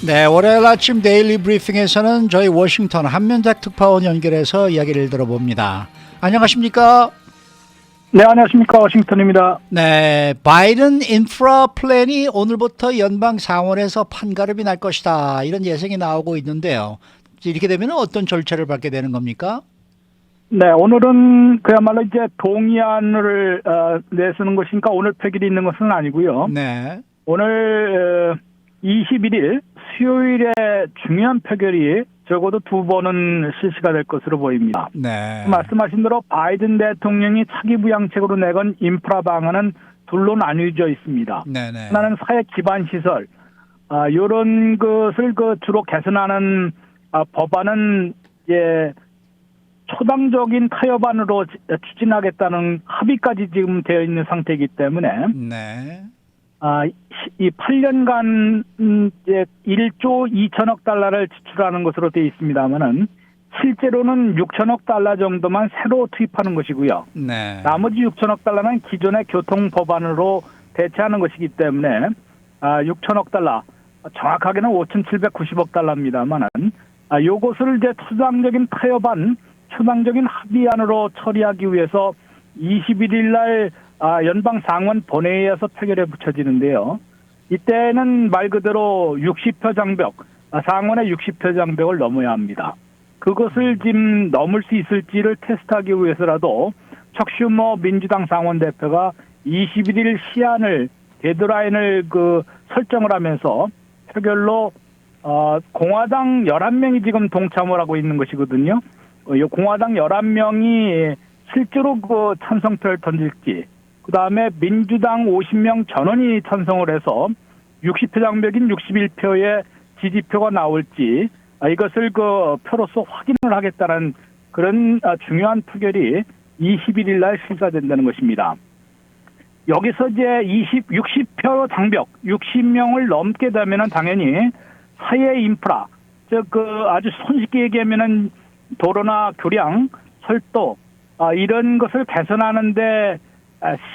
네, 월요일 아침 데일리 브리핑에서는 저희 워싱턴 한면작 특파원 연결해서 이야기를 들어봅니다. 안녕하십니까? 네, 안녕하십니까. 워싱턴입니다. 네, 바이든 인프라 플랜이 오늘부터 연방 상원에서 판가름이 날 것이다. 이런 예상이 나오고 있는데요. 이렇게 되면 어떤 절차를 밟게 되는 겁니까? 네, 오늘은 그야말로 이제 동의안을 내쓰는 것이니까 오늘 표결이 있는 것은 아니고요. 네. 오늘 21일 수요일에 중요한 표결이 적어도 두 번은 실시가 될 것으로 보입니다. 네. 말씀하신 대로 바이든 대통령이 차기 부양책으로 내건 인프라 방안은 둘로 나뉘어져 있습니다. 네네. 하나는 사회 기반 시설, 이런 것을 주로 개선하는 법안은 초당적인 타협안으로 추진하겠다는 합의까지 지금 되어 있는 상태이기 때문에 네. 이 8년간 1조 2천억 달러를 지출하는 것으로 되어 있습니다만은 실제로는 6천억 달러 정도만 새로 투입하는 것이고요. 네. 나머지 6천억 달러는 기존의 교통 법안으로 대체하는 것이기 때문에 6천억 달러, 정확하게는 5,790억 달러입니다만은 요것을 이제 초당적인 타협안, 초당적인 합의안으로 처리하기 위해서 21일 날 연방 상원 본회의에서 표결에 붙여지는데요. 이때는 말 그대로 60표 장벽, 상원의 60표 장벽을 넘어야 합니다. 그것을 지금 넘을 수 있을지를 테스트하기 위해서라도 척 슈머 민주당 상원 대표가 21일 시한을 데드라인을 설정을 하면서 표결로 공화당 11명이 지금 동참을 하고 있는 것이거든요. 공화당 11명이 실제로 찬성표를 던질지, 그 다음에 민주당 50명 전원이 찬성을 해서 60표 장벽인 61표의 지지표가 나올지, 이것을 표로서 확인을 하겠다는 그런 중요한 표결이 21일 날 실시된다는 것입니다. 여기서 이제 60표 장벽, 60명을 넘게 되면은 당연히 사회 인프라, 아주 손쉽게 얘기하면은 도로나 교량, 철도, 이런 것을 개선하는데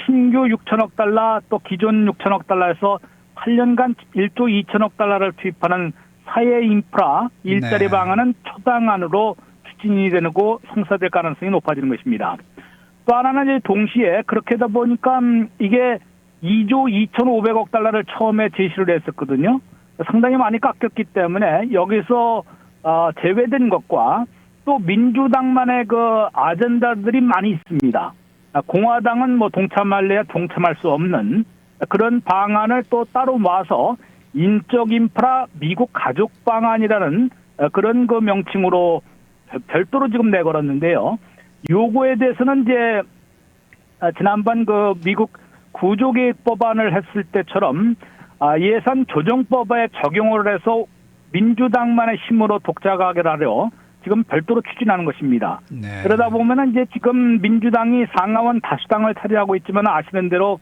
신규 6천억 달러 또 기존 6천억 달러에서 8년간 1조 2천억 달러를 투입하는 사회 인프라 일자리 네. 방안은 초당안으로 추진이 되고 성사될 가능성이 높아지는 것입니다. 또 하나는 이제 동시에 그렇게 하다 보니까 이게 2조 2,500억 달러를 처음에 제시를 했었거든요. 상당히 많이 깎였기 때문에 여기서 제외된 것과 또 민주당만의 아젠다들이 많이 있습니다. 공화당은 동참할래야 동참할 수 없는 그런 방안을 또 따로 모아서 인적 인프라 미국 가족 방안이라는 그런 명칭으로 별도로 지금 내걸었는데요. 요거에 대해서는 이제 지난번 미국 구조개혁 법안을 했을 때처럼 예산 조정법에 적용을 해서 민주당만의 힘으로 독자가결을 하려 지금 별도로 추진하는 것입니다. 네. 그러다 보면은 이제 지금 민주당이 상하원 다수당을 차지하고 있지만 아시는 대로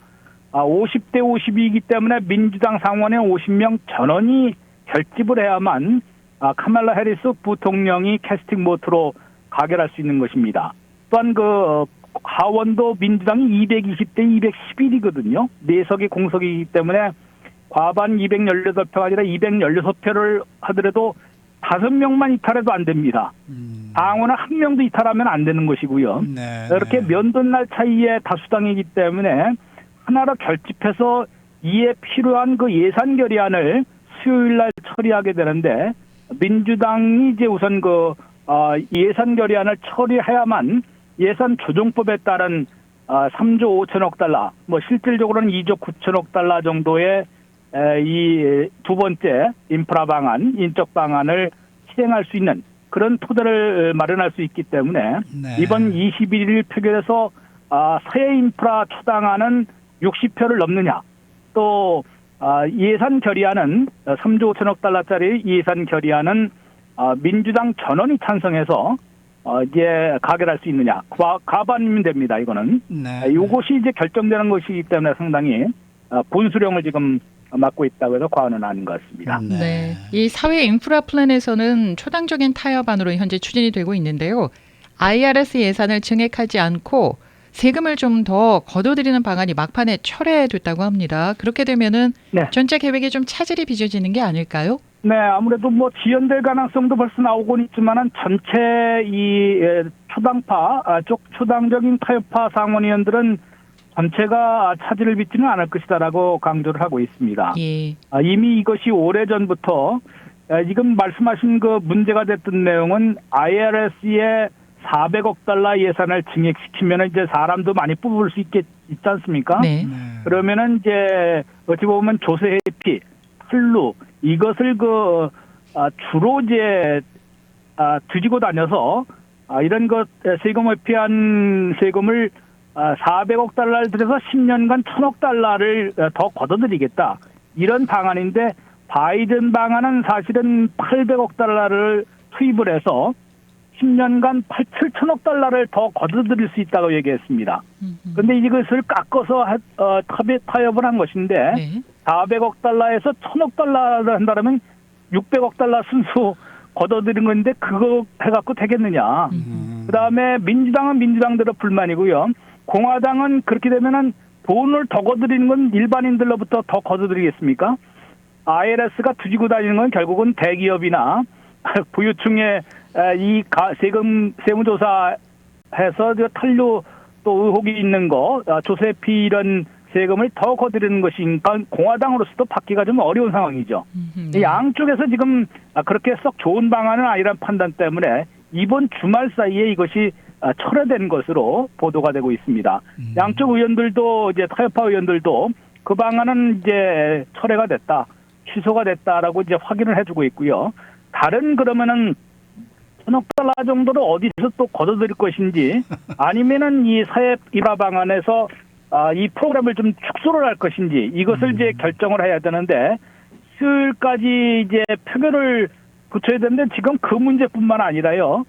50대 52이기 때문에 민주당 상원의 50명 전원이 결집을 해야만 카말라 해리스 부통령이 캐스팅 보트로 가결할 수 있는 것입니다. 또한 하원도 민주당이 220대 211이거든요. 4석이 공석이기 때문에 과반 218표가 아니라 216표를 하더라도 5명만 이탈해도 안 됩니다. 상원은 1명도 이탈하면 안 되는 것이고요. 네. 이렇게 면도날 차이의 다수당이기 때문에 하나로 결집해서 이에 필요한 예산 결의안을 수요일 날 처리하게 되는데 민주당이 이제 우선 예산 결의안을 처리해야만 예산 조정법에 따른 3조 5천억 달러, 실질적으로는 2조 9천억 달러 정도의 이 두 번째 인프라 방안, 인적 방안을 실행할 수 있는 그런 토대를 마련할 수 있기 때문에 네. 이번 21일 표결에서 사회 인프라 초당안은 60표를 넘느냐, 또 예산 결의안은 3조 5천억 달러짜리 예산 결의안은 민주당 전원이 찬성해서 이제 가결할 수 있느냐, 과반이면 됩니다. 이거는 이것이 이제 결정되는 것이기 때문에 상당히 분수령을 지금 맡고 있다고 해서 과언은 아닌 것 같습니다. 네. 이 사회 인프라 플랜에서는 초당적인 타협안으로 현재 추진이 되고 있는데요. IRS 예산을 증액하지 않고 세금을 좀 더 걷어들이는 방안이 막판에 철회됐다고 합니다. 그렇게 되면은 네. 전체 계획에 좀 차질이 빚어지는 게 아닐까요? 네, 아무래도 뭐 지연될 가능성도 벌써 나오곤 있지만은 전체 이 초당파 초당적인 타협파 상원의원들은 전체가 차질을 빚지는 않을 것이다라고 강조를 하고 있습니다. 예. 이미 이것이 오래전부터 지금 말씀하신 그 문제가 됐던 내용은 IRS에 400억 달러 예산을 증액시키면 이제 사람도 많이 뽑을 수 있지 않습니까? 네. 그러면은 이제 어찌 보면 조세 회피, 탈루 이것을 주로 이제 뒤지고 다녀서 이런 것 세금 회피한 세금을 400억 달러를 들여서 10년간 1000억 달러를 더 걷어들이겠다. 이런 방안인데 바이든 방안은 사실은 800억 달러를 투입을 해서 10년간 7천억 달러를 더 걷어들일 수 있다고 얘기했습니다. 그런데 이것을 깎아서 타협을 한 것인데 네. 400억 달러에서 1000억 달러를 한다면 600억 달러 순수 걷어들인 건데 그거 해갖고 되겠느냐. 그다음에 민주당은 민주당대로 불만이고요. 공화당은 그렇게 되면은 돈을 더 걷어들이는 건 일반인들로부터 더 걷어들이겠습니까? IRS가 뒤지고 다니는 건 결국은 대기업이나 부유층의 이 세무조사해서 탈루 또 의혹이 있는 거, 조세피 이런 세금을 더 거두는 것이니까 공화당으로서도 받기가 좀 어려운 상황이죠. 네. 양쪽에서 지금 그렇게 썩 좋은 방안은 아니라는 판단 때문에 이번 주말 사이에 이것이 철회된 것으로 보도가 되고 있습니다. 양쪽 의원들도 이제 타협파 의원들도 그 방안은 이제 철회가 됐다, 취소가 됐다라고 이제 확인을 해주고 있고요. 다른 그러면은 1000억 달러 정도를 어디서 또 걷어들일 것인지 아니면은 이 사회 일화 방안에서 이 프로그램을 좀 축소를 할 것인지 이것을 이제 결정을 해야 되는데 수요일까지 이제 표결을 붙여야 되는데 지금 그 문제뿐만 아니라요.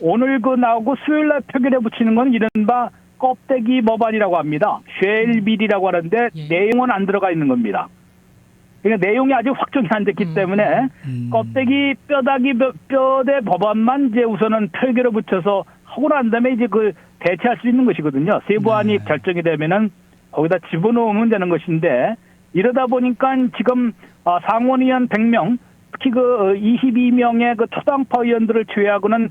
오늘 나오고 수요일날 표결에 붙이는 건 이른바 껍데기 법안이라고 합니다. 쉘빌이라고 하는데 예. 내용은 안 들어가 있는 겁니다. 그러니까 내용이 아직 확정이 안 됐기 때문에 껍데기 뼈대 법안만 이제 우선은 표결에 붙여서 하고 난 다음에 이제 대체할 수 있는 것이거든요. 세부안이 결정이 되면은 거기다 집어넣으면 되는 것인데 이러다 보니까 지금 상원의원 100명, 특히 22명의 초당파 의원들을 제외하고는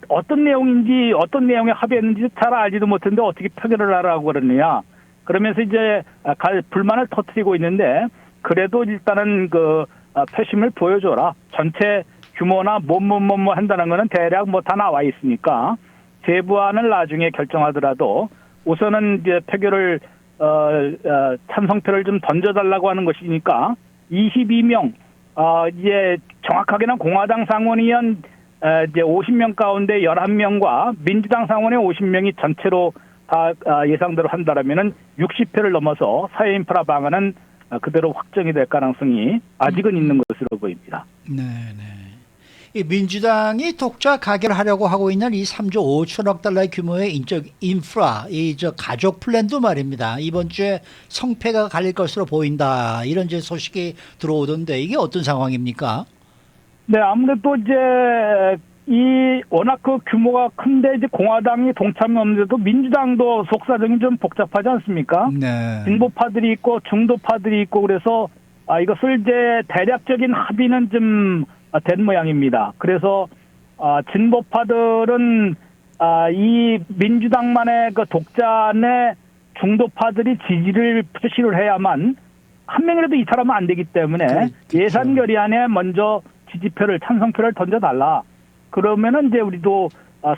어떤 내용인지 어떤 내용에 합의했는지 잘 알지도 못했는데 어떻게 표결을 하라고 그러느냐. 그러면서 이제 불만을 터뜨리고 있는데 그래도 일단은 표심을 보여줘라. 전체 규모나 뭐뭐 한다는 거는 대략 다 나와 있으니까 세부안을 나중에 결정하더라도 우선은 이제 표결을 찬성표를 좀 던져달라고 하는 것이니까 22명 이제 정확하게는 공화당 상원의원 이제 50명 가운데 11명과 민주당 상원의 50명이 전체로 다 예상대로 한다라면은 60표를 넘어서 사회 인프라 방안은 그대로 확정이 될 가능성이 아직은 있는 것으로 보입니다. 네. 이 민주당이 독자 가결하려고 하고 있는 이 3조 5천억 달러의 규모의 인프라, 가족 플랜도 말입니다. 이번 주에 성패가 갈릴 것으로 보인다. 이런 이제 소식이 들어오던데 이게 어떤 상황입니까? 네, 아무래도 이제 워낙 규모가 큰데 이제 공화당이 동참이 없는데도 민주당도 속사정이 좀 복잡하지 않습니까? 네. 진보파들이 있고 중도파들이 있고 그래서 이것을 이제 대략적인 합의는 좀 된 모양입니다. 그래서 진보파들은 이 민주당만의 독자 내 중도파들이 지지를 표시를 해야만 한 명이라도 이탈하면 안 되기 때문에 그렇죠. 예산 결의안에 먼저 지지표를 찬성표를 던져달라. 그러면은 이제 우리도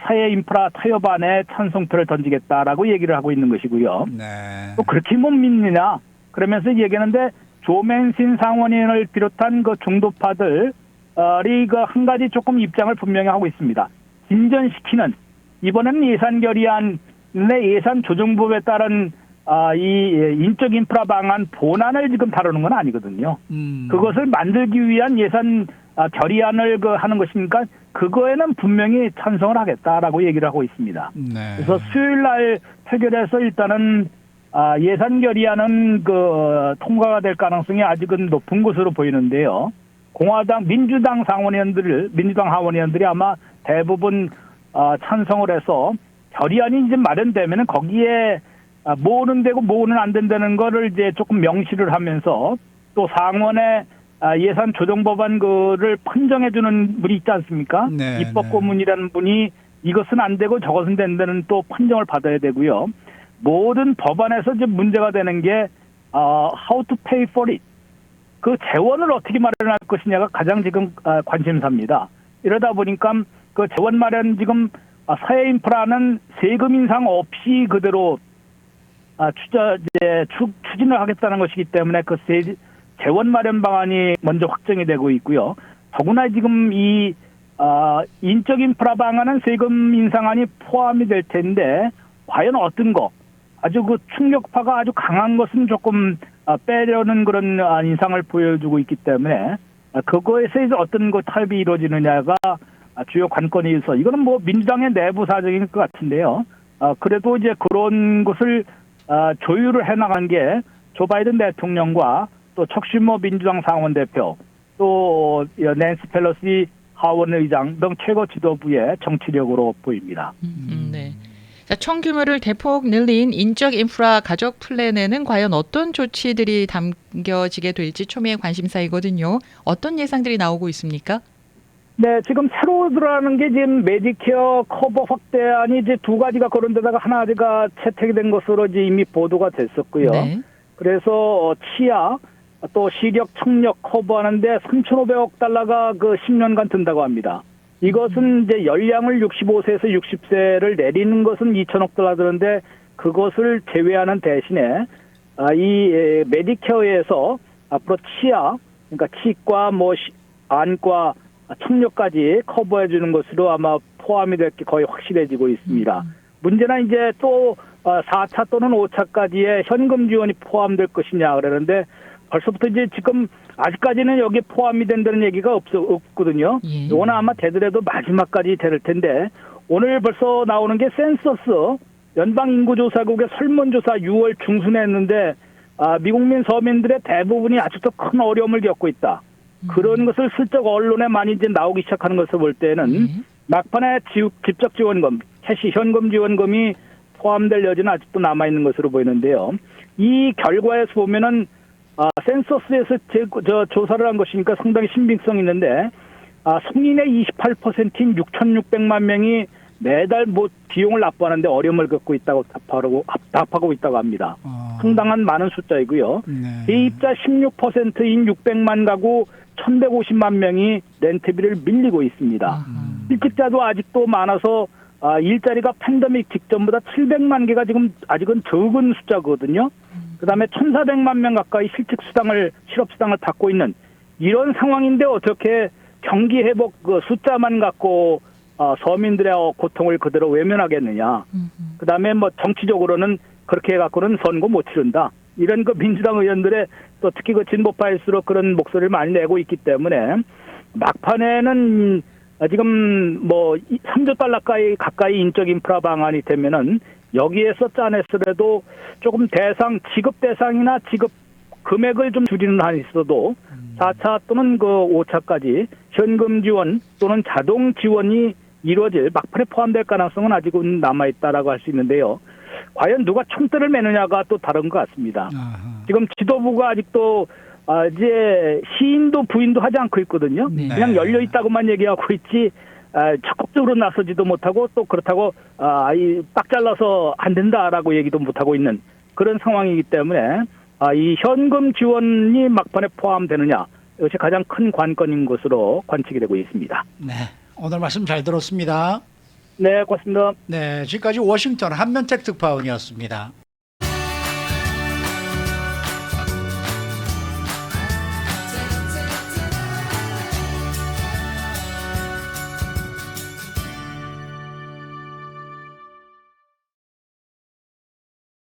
사회 인프라 타협안에 찬성표를 던지겠다라고 얘기를 하고 있는 것이고요. 네. 또 그렇게 못 믿느냐? 그러면서 얘기하는데 조맨신 상원의원을 비롯한 중도파들이 한 가지 조금 입장을 분명히 하고 있습니다. 진전시키는 이번에는 예산 결의안의 예산 조정법에 따른 이 인적 인프라 방안 본안을 지금 다루는 건 아니거든요. 그것을 만들기 위한 예산 결의안을 하는 것이니까 그거에는 분명히 찬성을 하겠다라고 얘기를 하고 있습니다. 네. 그래서 수요일 날 표결해서 일단은 예산 결의안은 통과가 될 가능성이 아직은 높은 것으로 보이는데요. 민주당 하원의원들이 아마 대부분 찬성을 해서 결의안이 이제 마련되면은 거기에 뭐는 되고 뭐는 안 된다는 거를 이제 조금 명시를 하면서 또 상원의 예산 조정 법안 그를 판정해주는 분이 있지 않습니까? 네, 입법고문이라는 분이 이것은 안 되고 저것은 된다는 또 판정을 받아야 되고요. 모든 법안에서 이제 문제가 되는 게 how to pay for it. 그 재원을 어떻게 마련할 것이냐가 가장 지금 관심사입니다. 이러다 보니까 그 재원 마련 지금 사회 인프라는 세금 인상 없이 그대로 추진을 하겠다는 것이기 때문에 그 재원 마련 방안이 먼저 확정이 되고 있고요. 더구나 지금 이 인적 인프라 방안은 세금 인상안이 포함이 될 텐데 과연 어떤 거 아주 그 충격파가 아주 강한 것은 조금 빼려는 그런 인상을 보여주고 있기 때문에 그거에서 이제 어떤 거 타협이 이루어지느냐가 주요 관건이 있어. 이거는 뭐 민주당의 내부 사정인 것 같은데요. 그래도 이제 그런 것을 조율을 해나간 게 조 바이든 대통령과 또 척슈머 민주당 상원 대표 또 낸시 펠로시 하원 의장 등 최고 지도부의 정치력으로 보입니다. 네. 자, 총 규모를 대폭 늘린 인적 인프라 가족 플랜에는 과연 어떤 조치들이 담겨지게 될지 초미의 관심사이거든요. 어떤 예상들이 나오고 있습니까? 네, 지금 새로 들어가는 게 지금 메디케어 커버 확대안이 이제 두 가지가 거론되다가 하나가 채택이 된 것으로 이제 이미 보도가 됐었고요. 네. 그래서 치아 또 시력 청력 커버하는데 3,500억 달러가 그 10년간 든다고 합니다. 이것은 이제 연령을 65세에서 60세를 내리는 것은 2,000억 달러 드는데 그것을 제외하는 대신에 이 메디케어에서 앞으로 치아, 그러니까 치과, 뭐 안과, 청력까지 커버해 주는 것으로 아마 포함이 될 게 거의 확실해지고 있습니다. 문제는 이제 또 4차 또는 5차까지의 현금 지원이 포함될 것이냐 그러는데 벌써부터 이제 지금 아직까지는 여기에 포함이 된다는 얘기가 없거든요. 예. 이거는 아마 되더라도 마지막까지 될 텐데 오늘 벌써 나오는 게 센서스 연방인구조사국의 설문조사 6월 중순에 했는데 미국민 서민들의 대부분이 아직도 큰 어려움을 겪고 있다. 그런 것을 슬쩍 언론에 많이 이제 나오기 시작하는 것을 볼 때는 막판에 직접 지원금, 캐시 현금 지원금이 포함될 여지는 아직도 남아있는 것으로 보이는데요. 이 결과에서 보면은 센서스에서 조사를 한 것이니까 상당히 신빙성이 있는데 성인의 28%인 6,600만 명이 매달 뭐 비용을 납부하는데 어려움을 겪고 있다고 답하고 있다고 합니다. 상당한 많은 숫자이고요. 네. 세입자 16%인 600만 가구 1,150만 명이 렌트비를 밀리고 있습니다. 실직자도 아직도 많아서 일자리가 팬데믹 직전보다 700만 개가 지금 아직은 적은 숫자거든요. 그다음에 1,400만 명 가까이 실업수당을 받고 있는 이런 상황인데 어떻게 경기 회복 그 숫자만 갖고 서민들의 고통을 그대로 외면하겠느냐. 그다음에 뭐 정치적으로는 그렇게 해갖고는 선거 못 치른다. 이런 그 민주당 의원들의 또 특히 그 진보파일수록 그런 목소리를 많이 내고 있기 때문에 막판에는 지금 뭐 3조 달러 가까이 인적 인프라 방안이 되면은 여기에서 짜냈으라도 조금 지급 대상이나 지급 금액을 좀 줄이는 한이 있어도 4차 또는 그 5차까지 현금 지원 또는 자동 지원이 이루어질 막판에 포함될 가능성은 아직은 남아있다라고 할 수 있는데요. 과연 누가 총대를 매느냐가 또 다른 것 같습니다. 지금 지도부가 아직도 이제 시인도 부인도 하지 않고 있거든요. 네. 그냥 열려 있다고만 얘기하고 있지 적극적으로 나서지도 못하고 또 그렇다고 딱 잘라서 안 된다라고 얘기도 못하고 있는 그런 상황이기 때문에 이 현금 지원이 막판에 포함되느냐 이것이 가장 큰 관건인 것으로 관측이 되고 있습니다. 네. 오늘 말씀 잘 들었습니다. 네, 고맙습니다. 네, 지금까지 워싱턴 한면택 특파원이었습니다.